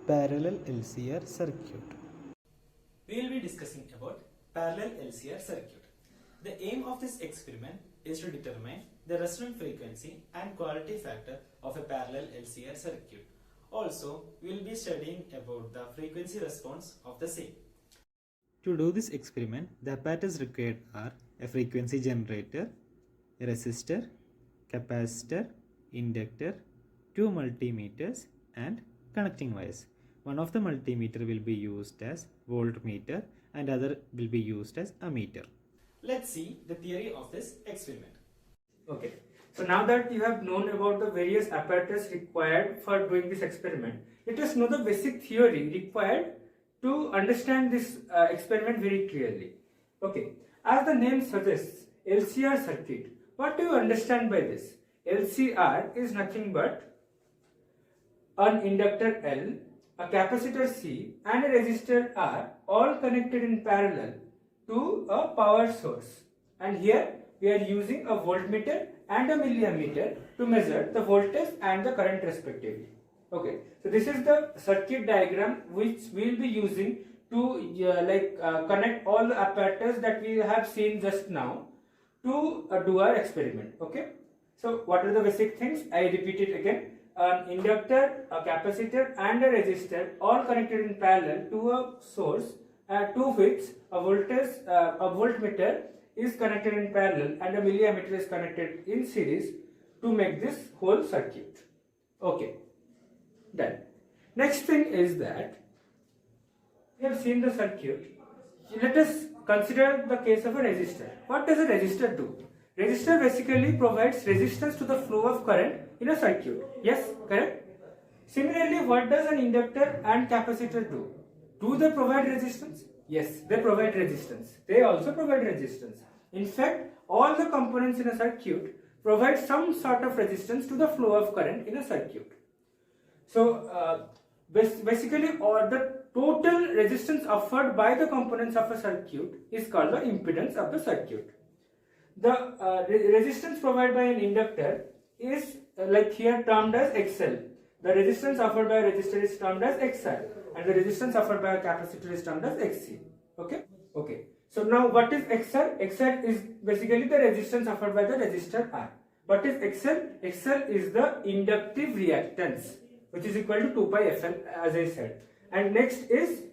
Parallel LCR circuit. We will be discussing about parallel LCR circuit. The aim of this experiment is to determine the resonant frequency and quality factor of a parallel LCR circuit. Also, we will be studying about the frequency response of the same. To do this experiment, the apparatus required are a frequency generator, a resistor, capacitor, inductor, two multimeters and connecting wires. One of the multimeter will be used as voltmeter and other will be used as ammeter. Let's see the theory of this experiment. Okay, so now that you have known about the various apparatus required for doing this experiment, let us know the basic theory required to understand this experiment very clearly. Okay, as the name suggests, LCR circuit, what do you understand by this? LCR is nothing but an inductor L, a capacitor C and a resistor R all connected in parallel to a power source, and here we are using a voltmeter and a milliammeter to measure the voltage and the current respectively. Okay, so this is the circuit diagram which we will be using to connect all the apparatus that we have seen just now to do our experiment. Okay, so what are the basic things? I repeat it again. An inductor, a capacitor and a resistor all connected in parallel to a source to which a voltmeter is connected in parallel and a milliammeter is connected in series to make this whole circuit. Okay, done. Next thing is that we have seen the circuit. Let us consider the case of a resistor. What does a resistor do? Resistor basically provides resistance to the flow of current in a circuit. Yes, correct? Similarly, what does an inductor and capacitor do? Do they provide resistance? Yes, they provide resistance. They also provide resistance. In fact, all the components in a circuit provide some sort of resistance to the flow of current in a circuit. So, basically, the total resistance offered by the components of a circuit is called the impedance of the circuit. The resistance provided by an inductor is like here termed as XL. The resistance offered by a resistor is termed as XR, and the resistance offered by a capacitor is termed as XC. Okay. Okay. So now what is XR? XR is basically the resistance offered by the resistor R. What is XL? XL is the inductive reactance, which is equal to 2 pi FL, as I said. And next is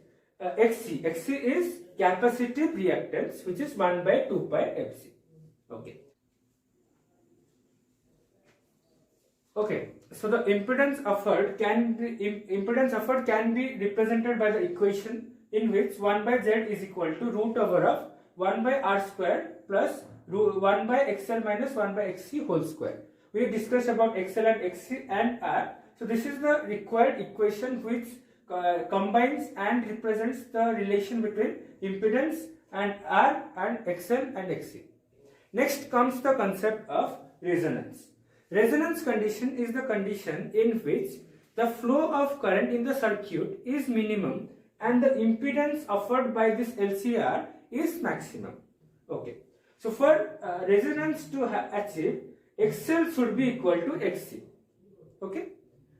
XC. XC is capacitive reactance, which is 1 by 2 pi FC. Okay. Okay. So the impedance offered can be represented by the equation in which 1 by Z is equal to root over of 1 by R square plus 1 by XL minus 1 by XC whole square. We discussed about XL and XC and R. So this is the required equation which combines and represents the relation between impedance and R and XL and XC. Next comes the concept of resonance. Resonance condition is the condition in which the flow of current in the circuit is minimum and the impedance offered by this LCR is maximum. Okay. So for resonance to achieve, XL should be equal to XC. Okay.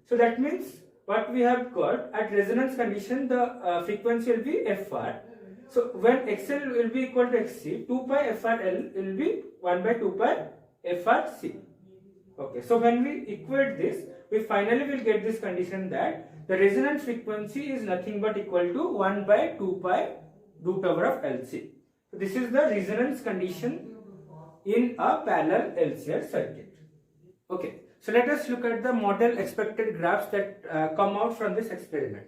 So that means what we have got at resonance condition, the frequency will be FR. So when XL will be equal to XC, 2 pi FRL will be 1 by 2 pi FRC. Okay, so when we equate this, we finally will get this condition that the resonance frequency is nothing but equal to 1 by 2 pi root over of LC. So this is the resonance condition in a parallel LCR circuit. Okay, so let us look at the model expected graphs that come out from this experiment.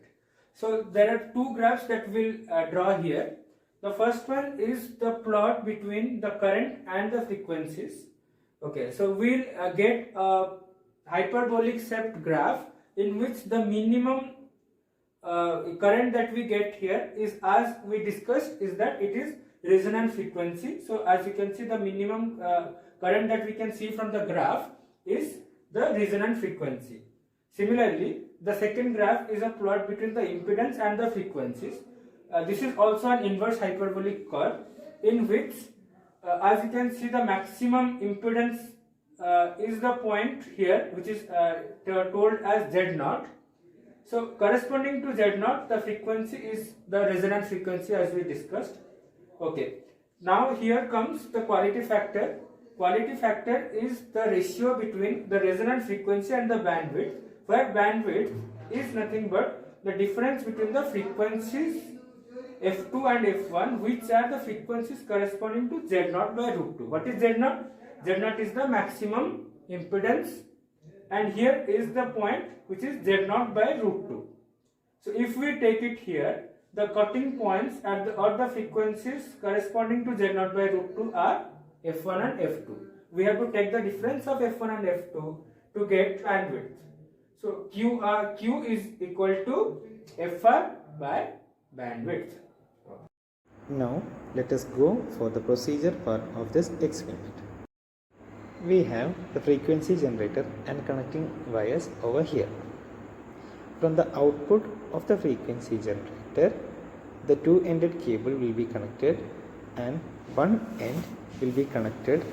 So there are two graphs that we'll draw here. The first one is the plot between the current and the frequencies. Okay, so we'll get a hyperbolic shaped graph in which the minimum current that we get here is, as we discussed, is that it is resonant frequency. So as you can see, the minimum current that we can see from the graph is the resonant frequency. Similarly, the second graph is a plot between the impedance and the frequencies. This is also an inverse hyperbolic curve in which as you can see, the maximum impedance is the point here, which is told as Z0, So corresponding to Z0, the frequency is the resonant frequency as we discussed. Okay. Now here comes the quality factor. Quality factor is the ratio between the resonant frequency and the bandwidth, where bandwidth is nothing but the difference between the frequencies F2 and F1, which are the frequencies corresponding to Z0 by root 2. What is Z0? Z0 is the maximum impedance, and here is the point which is Z0 by root 2. So if we take it here, the cutting points at or the frequencies corresponding to Z0 by root 2 are F1 and F2. We have to take the difference of F1 and F2 to get bandwidth. So Q is equal to FR by bandwidth. Now let us go for the procedure part of this experiment. We have the frequency generator and connecting wires over here. From the output of the frequency generator, the two-ended cable will be connected and one end will be connected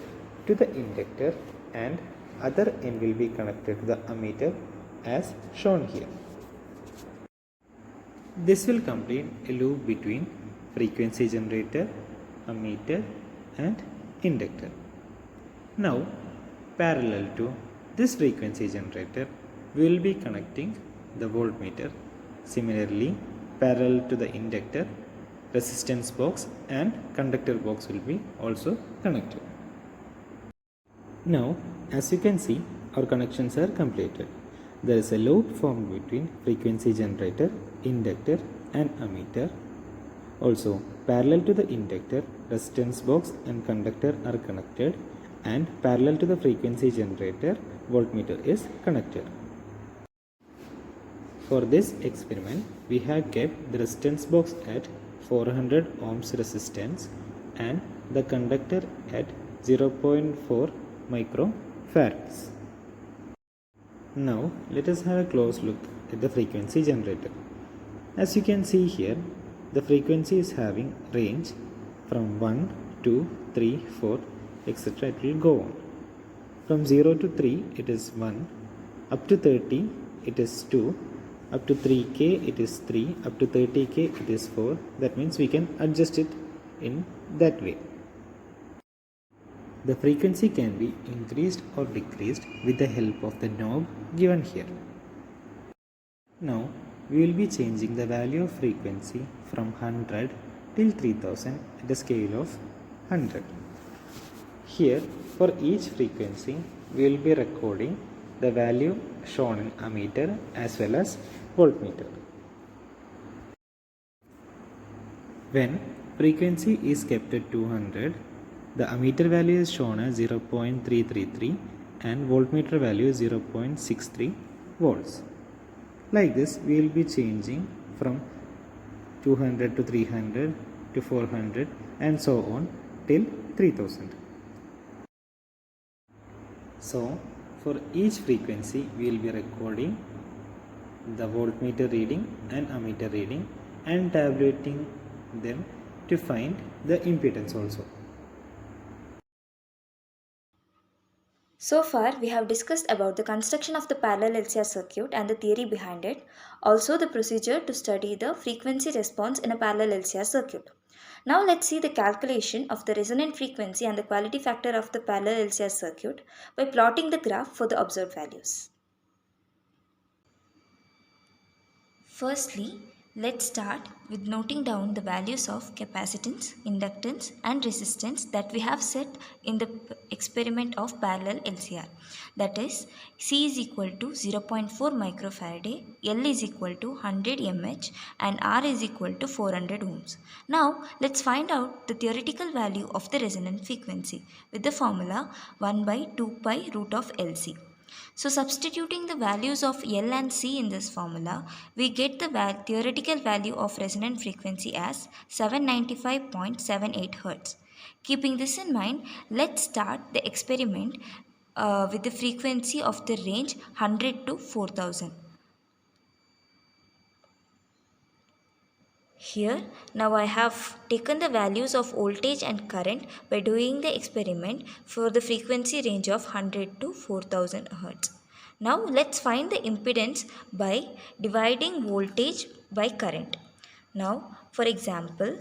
to the inductor and other end will be connected to the ammeter as shown here. This will complete a loop between frequency generator, ammeter and inductor. Now, parallel to this frequency generator, we will be connecting the voltmeter. Similarly, parallel to the inductor, resistance box and conductor box will be also connected. Now, as you can see, our connections are completed. There is a loop formed between frequency generator, inductor and ammeter. Also, parallel to the inductor, resistance box and conductor are connected, and parallel to the frequency generator, voltmeter is connected. For this experiment, we have kept the resistance box at 400 ohms resistance and the conductor at 0.4 microfarads. Now, let us have a close look at the frequency generator. As you can see here, the frequency is having range from 1, 2, 3, 4, etc. It will go on. From 0 to 3 it is 1, up to 30 it is 2, up to 3k it is 3, up to 30k it is 4. That means we can adjust it in that way. The frequency can be increased or decreased with the help of the knob given here. Now we will be changing the value of frequency from 100 till 3000 at a scale of 100. Here, for each frequency, we will be recording the value shown in ammeter as well as voltmeter. When frequency is kept at 200, the ammeter value is shown as 0.333 and voltmeter value is 0.63 volts. Like this, we will be changing from 200 to 300 to 400 and so on till 3000. So, for each frequency, we will be recording the voltmeter reading and ammeter reading and tabulating them to find the impedance also. So far, we have discussed about the construction of the parallel LCR circuit and the theory behind it, also the procedure to study the frequency response in a parallel LCR circuit. Now let's see the calculation of the resonant frequency and the quality factor of the parallel LCR circuit by plotting the graph for the observed values. Firstly, let's start with noting down the values of capacitance, inductance and resistance that we have set in the experiment of parallel LCR. That is, C is equal to 0.4 microfarad, L is equal to 100 mH and R is equal to 400 ohms. Now, let's find out the theoretical value of the resonant frequency with the formula 1 by 2 pi root of LC. So substituting the values of L and C in this formula, we get the theoretical value of resonant frequency as 795.78 Hz. Keeping this in mind, let's start the experiment with the frequency of the range 100 to 4000. Here, now I have taken the values of voltage and current by doing the experiment for the frequency range of 100 to 4000 Hz. Now let's find the impedance by dividing voltage by current. Now for example,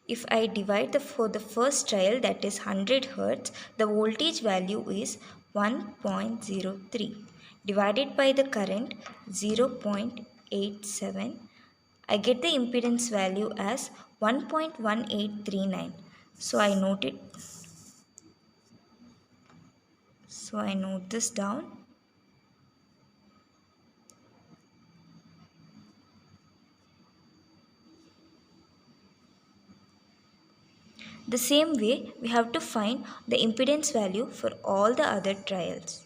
if I divide for the first trial, that is 100 Hertz, the voltage value is 1.03 divided by the current 0.87. I get the impedance value as 1.1839. So I note it. So I note this down. The same way, we have to find the impedance value for all the other trials.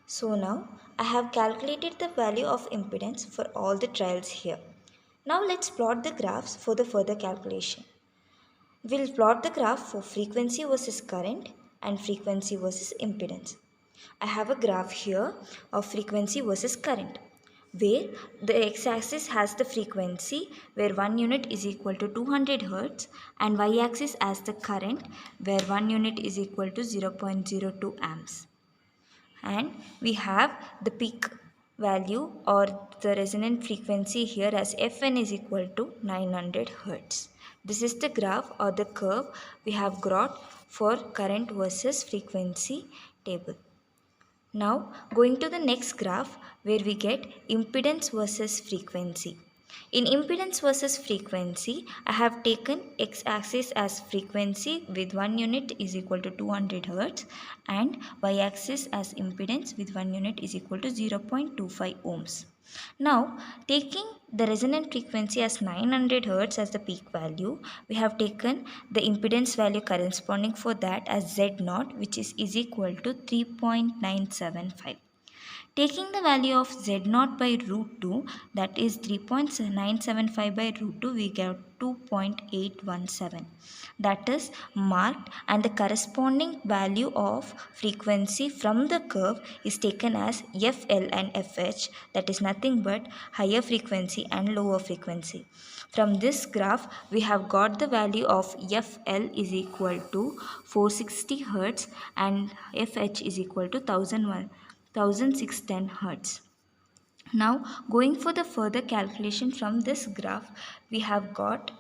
So now I have calculated the value of impedance for all the trials here. Now let's plot the graphs for the further calculation. We'll plot the graph for frequency versus current and frequency versus impedance. I have a graph here of frequency versus current, where the x-axis has the frequency where 1 unit is equal to 200 Hz and y-axis has the current where 1 unit is equal to 0.02 amps. And we have the peak value or the resonant frequency here as Fn is equal to 900 Hz. This is the graph or the curve we have got for current versus frequency table. Now going to the next graph where we get impedance versus frequency. In impedance versus frequency, I have taken x-axis as frequency with 1 unit is equal to 200 Hz and y-axis as impedance with 1 unit is equal to 0.25 ohms. Now, taking the resonant frequency as 900 Hz as the peak value, we have taken the impedance value corresponding for that as Z0, which is equal to 3.975. Taking the value of Z0 by root 2, that is 3.975 by root 2, we get 2.817. That is marked, and the corresponding value of frequency from the curve is taken as FL and FH, that is nothing but higher frequency and lower frequency. From this graph, we have got the value of FL is equal to 460 Hz and FH is equal to 1610 Hz. Now going for the further calculation from this graph, we have got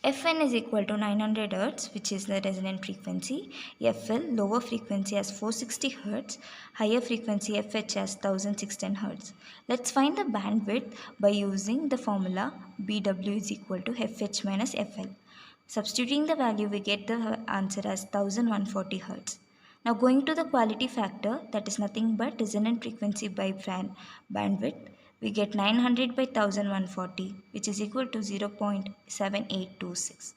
Fn is equal to 900 Hz, which is the resonant frequency, FL lower frequency as 460 Hz, higher frequency FH as 1610 Hz. Let's find the bandwidth by using the formula BW is equal to FH minus FL. Substituting the value, we get the answer as 1140 Hz. Now going to the quality factor, that is nothing but resonant frequency by bandwidth, we get 900 by 1140, which is equal to 0.7826.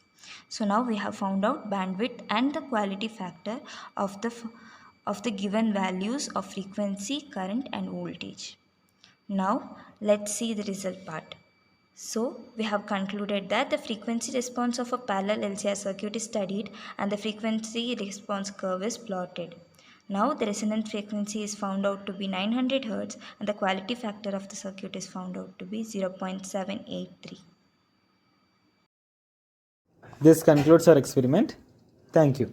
So now we have found out bandwidth and the quality factor of the given values of frequency, current and voltage. Now let's see the result part. So we have concluded that the frequency response of a parallel LCR circuit is studied and the frequency response curve is plotted. Now the resonant frequency is found out to be 900 Hz and the quality factor of the circuit is found out to be 0.783. This concludes our experiment. Thank you.